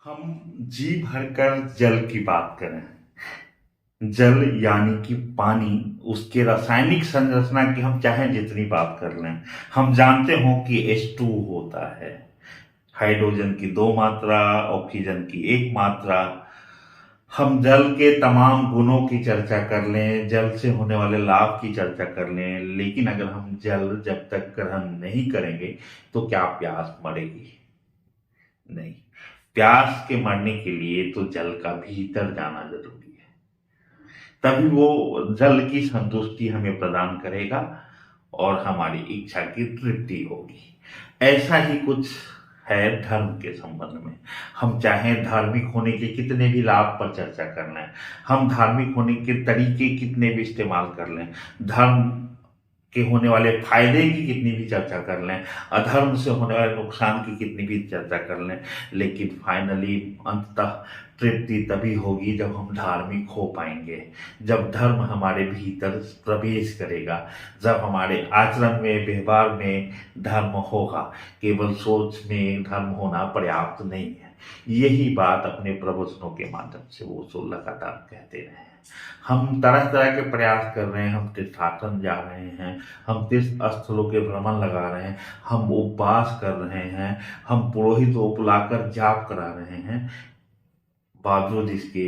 हम जी भरकर जल की बात करें। जल यानी कि पानी, उसके रासायनिक संरचना की हम चाहे जितनी बात कर लें, हम जानते हो कि H2 होता है। हाइड्रोजन की दो मात्रा, ऑक्सीजन की एक मात्रा। हम जल के तमाम गुणों की चर्चा कर लें, जल से होने वाले लाभ की चर्चा कर लें, लेकिन अगर हम जल जब तक ग्रहण नहीं करेंगे तो क्या प्यास मरेगी? नहीं। प्यास के मरने के लिए तो जल का भीतर जाना जरूरी है, तभी वो जल की संतुष्टि हमें प्रदान करेगा और हमारी इच्छा की तृप्ति होगी। ऐसा ही कुछ है धर्म के संबंध में। हम चाहे धार्मिक होने के कितने भी लाभ पर चर्चा कर लें, हम धार्मिक होने के तरीके कितने भी इस्तेमाल कर लें, धर्म के होने वाले फायदे की कितनी भी चर्चा कर लें, अधर्म से होने वाले नुकसान की कितनी भी चर्चा कर लें, लेकिन फाइनली अंततः तृप्ति तभी होगी जब हम धार्मिक हो पाएंगे, जब धर्म हमारे भीतर प्रवेश करेगा, जब हमारे आचरण में व्यवहार में धर्म होगा। केवल सोच में धर्म होना पर्याप्त नहीं है। यही बात अपने प्रवचनों के माध्यम से वो सो लगातार कहते रहे हैं। हम तरह तरह के प्रयास कर रहे हैं, हम तीर्थाटन जा रहे हैं, हम तीर्थ स्थलों के भ्रमण लगा रहे हैं, हम उपवास कर रहे हैं, हम पुरोहित को बुलाकर जाप करा रहे हैं, बावजूद इसके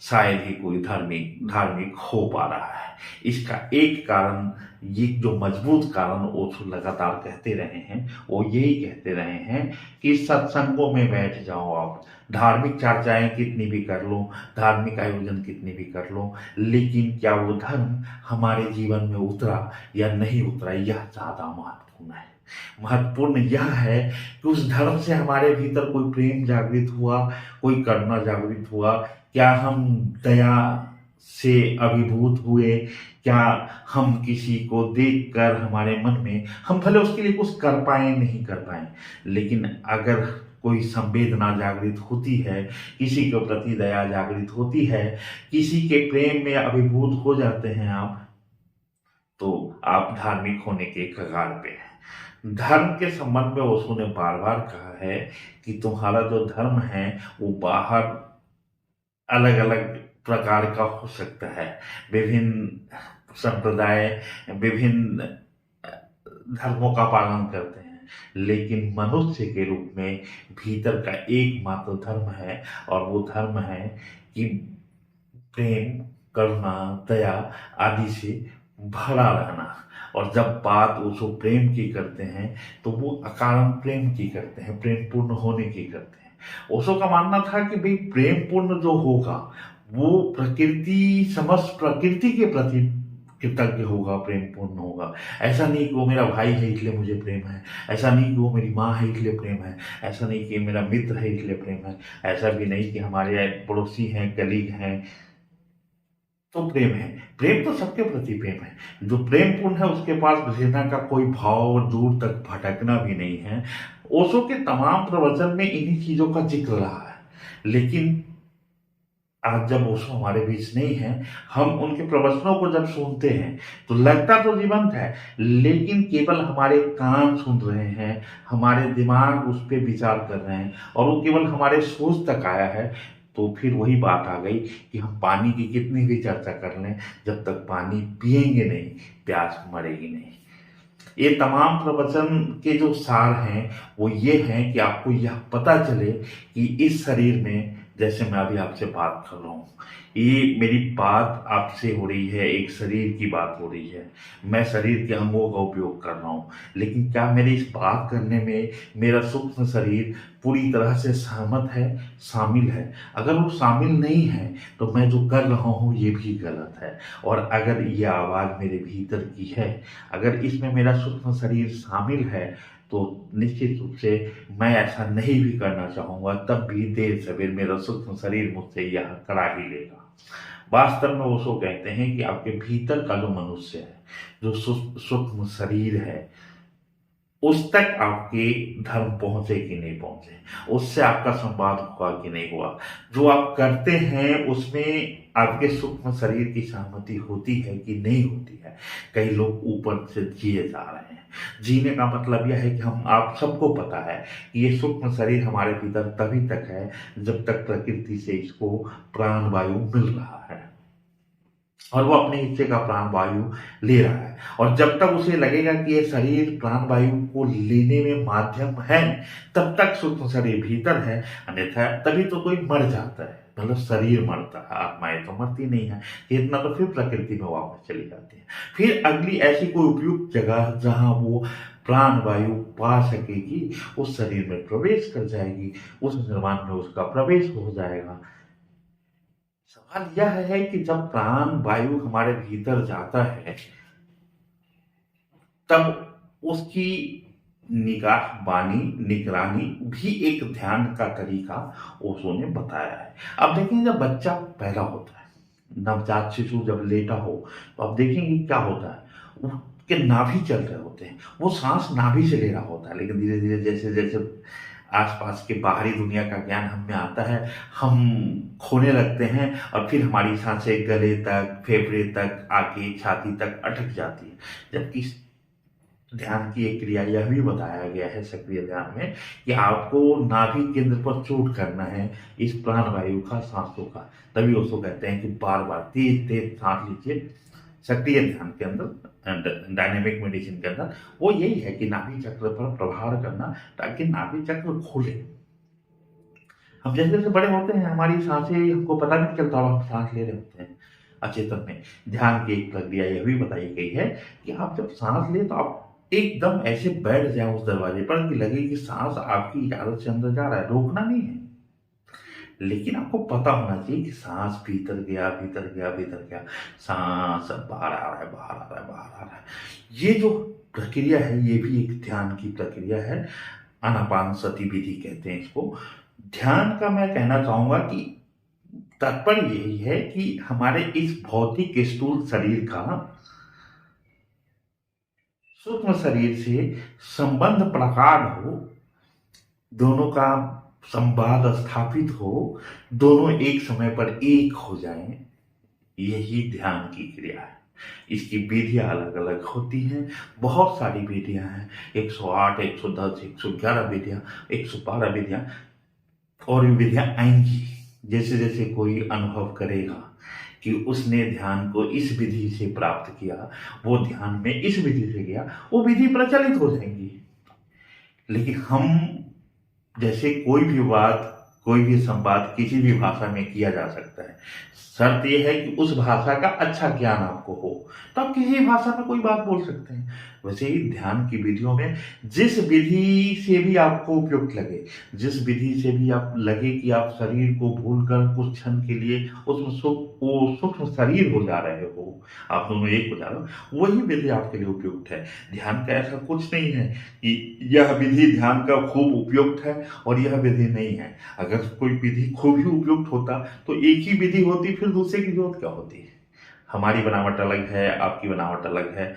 शायद ही कोई धार्मिक धार्मिक हो पा रहा है। इसका एक कारण, ये जो मजबूत कारण ओशो लगातार कहते रहे हैं, वो यही कहते रहे हैं कि सत्संगों में बैठ जाओ आप, धार्मिक चर्चाएं कितनी भी कर लो, धार्मिक आयोजन कितने भी कर लो, लेकिन क्या वो धर्म हमारे जीवन में उतरा या नहीं उतरा, यह ज्यादा महत्वपूर्ण है। महत्वपूर्ण यह है कि उस धर्म से हमारे भीतर कोई प्रेम जागृत हुआ, कोई करुणा जागृत हुआ, क्या हम दया से अभिभूत हुए, क्या हम किसी को देखकर हमारे मन में, हम भले उसके लिए कुछ कर पाए नहीं कर पाए, लेकिन अगर कोई संवेदना जागृत होती है, किसी के प्रति दया जागृत होती है, किसी के प्रेम में अभिभूत हो जाते हैं आप, तो आप धार्मिक होने के कगार पे हैं। धर्म के संबंध में ओशो ने बार बार कहा है कि तुम्हारा जो धर्म है वो बाहर अलग अलग प्रकार का हो सकता है, विभिन्न संप्रदाय, विभिन्न धर्मों का पालन करते हैं, लेकिन मनुष्य के रूप में भीतर का एकमात्र धर्म है, और वो धर्म है कि प्रेम, करुणा, दया आदि से भरा रहना। और जब बात उसको प्रेम की करते हैं तो वो अकारण प्रेम की करते हैं, प्रेम पूर्ण होने की करते हैं। ओशो का मानना था कि भाई प्रेम पूर्ण जो होगा वो प्रकृति, समस्त प्रकृति के प्रति कृतज्ञ होगा, प्रेम पूर्ण होगा। ऐसा नहीं कि वो मेरा भाई है इसलिए मुझे प्रेम है, ऐसा नहीं कि वो मेरी माँ है इसलिए प्रेम है, ऐसा नहीं कि मेरा मित्र है इसलिए प्रेम है, ऐसा भी नहीं कि हमारे पड़ोसी हैं, कलीग हैं तो प्रेम है। प्रेम तो सबके प्रति प्रेम है। जो प्रेम पूर्ण है उसके पास घृणा का कोई भाव और दूर तक भटकना भी नहीं है। ओशो के तमाम प्रवचन में इन्हीं चीजों का जिक्र रहा है, लेकिन आज जब ओशो हमारे बीच नहीं है, हम उनके प्रवचनों को जब सुनते हैं तो लगता तो जीवंत है, लेकिन केवल हमारे कान सुन रहे हैं, हमारे दिमाग उस पर विचार कर रहे हैं, और वो केवल हमारे सोच तक आया है। तो फिर वही बात आ गई कि हम पानी की कितनी भी चर्चा कर लें, जब तक पानी पिएंगे नहीं, प्यास मरेगी नहीं। ये तमाम प्रवचन के जो सार हैं वो ये हैं कि आपको यह पता चले कि इस शरीर में, जैसे मैं अभी आपसे बात कर रहा हूँ, ये मेरी बात आपसे हो रही है, एक शरीर की बात हो रही है, मैं शरीर के अंगों का उपयोग कर रहा हूँ, लेकिन क्या मेरे इस बात करने में मेरा सूक्ष्म शरीर पूरी तरह से सहमत है, शामिल है? अगर वो शामिल नहीं है तो मैं जो कर रहा हूँ ये भी गलत है। और अगर ये आवाज़ मेरे भीतर की है, अगर इसमें मेरा सूक्ष्म शरीर शामिल है, तो निश्चित रूप से मैं ऐसा नहीं भी करना चाहूँगा, तब भी देर सवेर मेरा सूक्ष्म शरीर मुझसे यह करा ही लेगा। वास्तव में ओशो कहते हैं कि आपके भीतर का जो मनुष्य है, जो सूक्ष्म शरीर है, उस तक आपके धर्म पहुंचे कि नहीं पहुंचे, उससे आपका संवाद हुआ कि नहीं हुआ, जो आप करते हैं उसमें आपके सूक्ष्म शरीर की सहमति होती है कि नहीं होती है। कई लोग ऊपर से जिए जा रहे हैं। जीने का मतलब यह है कि हम आप सबको पता है कि ये सूक्ष्म शरीर हमारे भीतर तभी तक है जब तक प्रकृति से इसको प्राण वायु मिल रहा है और वो अपने हिस्से का प्राण वायु ले रहा है। और जब तक उसे लगेगा कि ये शरीर प्राण वायु को लेने में माध्यम है, तब तक सूक्ष्म शरीर भीतर है। अन्यथा तभी तो कोई मर जाता है, मतलब शरीर मरता है, आत्माएं तो मरती नहीं है। इतना तो फिर प्रकृति में वापस चली जाती है। फिर अगली ऐसी कोई उपयुक्त जगह जहां वो प्राण वायु पा सकेगी, उस शरीर में प्रवेश कर जाएगी, उस निर्माण में उसका प्रवेश हो जाएगा। सवाल यह है कि जब प्राण वायु हमारे भीतर जाता है, तब उसकी निगाहबानी निगरानी भी एक ध्यान का तरीका ओशो ने बताया है। अब देखेंगे, जब बच्चा पैदा होता है, नवजात शिशु जब लेटा हो, तो अब देखेंगे क्या होता है, उसके नाभि चल रहे होते हैं, वो सांस नाभि से ले रहा होता है। लेकिन धीरे धीरे जैसे जैसे आसपास के बाहरी दुनिया का ज्ञान हम में आता है, हम खोने लगते हैं और फिर हमारी सांसें गले तक, फेफड़े तक आके छाती तक अटक जाती है। जबकि ध्यान की एक क्रिया यह भी बताया गया है सक्रिय ध्यान में कि आपको नाभि केंद्र पर चोट करना है इस प्राण वायु का, सांसों का। तभी उसको कहते हैं कि बार बार तेज तेज सांस लीजिए। सक्रिय ध्यान के अंदर, डायनेमिक मेडिसिन के अंदर वो यही है कि नाभि चक्र पर प्रहार करना, ताकि नाभि चक्र खुले। हम जैसे जैसे बड़े होते हैं, हमारी सांसें हमको पता नहीं चलता और हम सांस ले रहे होते हैं अचेतन में। ध्यान की एक प्रक्रिया यह भी बताई गई है कि आप जब सांस ले तो आप एकदम ऐसे बैठ जाए उस दरवाजे पर कि लगे कि सांस आपकी इजाजत से अंदर जा रहा है, रोकना नहीं है। लेकिन आपको पता होना चाहिए कि सांस भीतर गया, भीतर गया, भीतर गया, सांस बाहर आ रहा है, बाहर आ रहा है, बाहर आ रहा है। ये जो प्रक्रिया है, ये भी एक ध्यान की प्रक्रिया है। आनापानसति विधि कहते हैं इसको। ध्यान का मैं कहना चाहूंगा कि तात्पर्य यही है कि हमारे इस भौतिक स्थूल शरीर का सूक्ष्म शरीर से संबंध प्रगाढ़ हो, दोनों का संवाद स्थापित हो, दोनों एक समय पर एक हो जाएं, यही ध्यान की क्रिया है। इसकी विधियां अलग अलग होती हैं, बहुत सारी विधियां हैं, 108, 110, 111 विधियां, 112 विधियां, और भी विधियां आएंगी। जैसे जैसे कोई अनुभव करेगा कि उसने ध्यान को इस विधि से प्राप्त किया, वो ध्यान में इस विधि से गया, वो विधि प्रचलित हो जाएंगी। लेकिन हम जैसे कोई भी बात, कोई भी संवाद किसी भी भाषा में किया जा सकता है। शर्त यह है कि उस भाषा का अच्छा ज्ञान आपको हो, तो आप किसी भी भाषा में कोई बात बोल सकते हैं। वैसे ही ध्यान की विधियों में जिस विधि से भी आपको उपयुक्त लगे, जिस विधि से भी आप लगे कि आप शरीर को भूलकर कुछ क्षण के लिए उसमें सूक्ष्म शरीर हो जा रहे हो, आप दोनों एक हो जा रहे हो, वही विधि आपके लिए उपयुक्त है। ध्यान का ऐसा कुछ नहीं है कि यह विधि ध्यान का खूब उपयुक्त है और यह विधि नहीं है। अगर कोई विधि खूब ही उपयुक्त होता तो एक ही विधि होती, फिर दूसरे की जरूरत क्या होती है। हमारी बनावट अलग है, आपकी बनावट अलग है,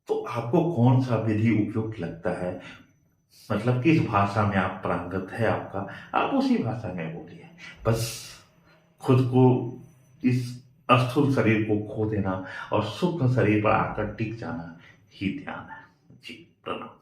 तो आपको कौन सा विधि उपयुक्त लगता है, मतलब किस भाषा में आप पारंगत है आपका, आप उसी भाषा में बोलिए। बस खुद को, इस स्थूल शरीर को खो देना और सूक्ष्म शरीर पर आकर टिक जाना ही ध्यान है। जी, प्रणाम।